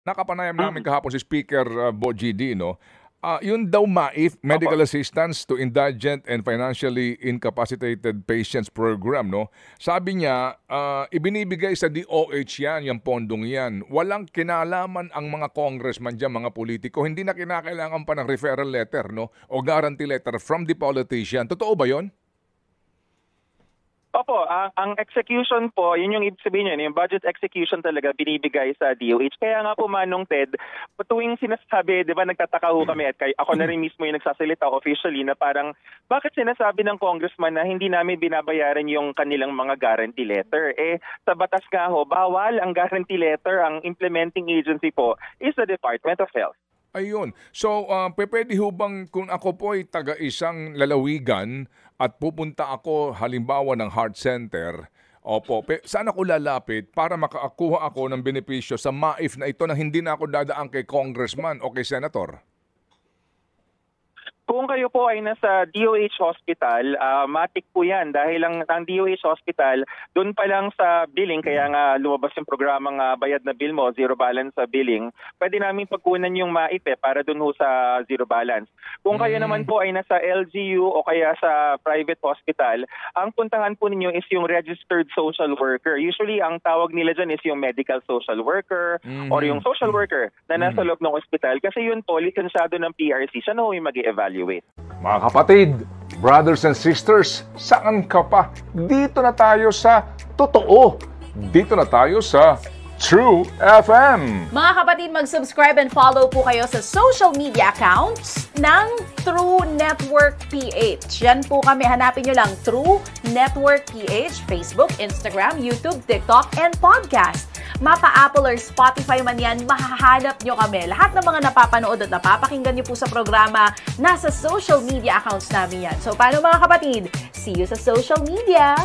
Nakapanayam namin Mm. kahapon si Speaker Bo GD, no? Yun daw MAIF, Medical Opo. Assistance to Indigent and Financially Incapacitated Patients Program, no? Sabi niya, ibinibigay sa DOH yan, yung pondong yan. Walang kinalaman ang mga congressman dyan, mga politiko. Hindi na kinakailangan pa ng referral letter, no? O guarantee letter from the politician. Totoo ba yon? Opo, ang execution po, yun yung ibig sabihin yun, yung budget execution talaga binibigay sa DOH. Kaya nga po, Manong Ted, tuwing sinasabi, di ba nagtataka ho kami at ako na rin mismo yung nagsasalita officially na parang bakit sinasabi ng congressman na hindi namin binabayaran yung kanilang mga guarantee letter? Sa batas nga ho, bawal ang guarantee letter, ang implementing agency po is the Department of Health. Ayun. So, pwede ho bang kung ako po ay taga isang lalawigan at pupunta ako halimbawa ng heart center, opo, saan ako lalapit para makakuha ako ng benepisyo sa MAIF na ito na hindi na ako dadaan kay congressman o kay senator? Kung kayo po ay nasa DOH Hospital, matik po yan dahil ang DOH Hospital, doon pa lang sa billing, kaya nga lumabas yung programang bayad na bill mo, zero balance sa billing, pwede namin pagkunan yung MAIF para doon ho sa zero balance. Kung kayo naman po ay nasa LGU o kaya sa private hospital, ang puntahan po ninyo is yung registered social worker. Usually, ang tawag nila dyan is yung medical social worker or yung social worker na nasa loob ng hospital kasi yun po, lisensyado ng PRC, siya na ho yung mag-evaluate. Mga kapatid, brothers and sisters, saan ka pa? Dito na tayo sa totoo. Dito na tayo sa True FM. Mga kapatid, mag-subscribe and follow po kayo sa social media accounts ng True Network PH. Yan po kami, hanapin nyo lang True Network PH, Facebook, Instagram, YouTube, TikTok, and podcast. Mapa Apple or Spotify man yan, mahahanap nyo kami. Lahat ng mga napapanood at napapakinggan nyo po sa programa, nasa social media accounts namin yan. So, paano mga kapatid? See you sa social media!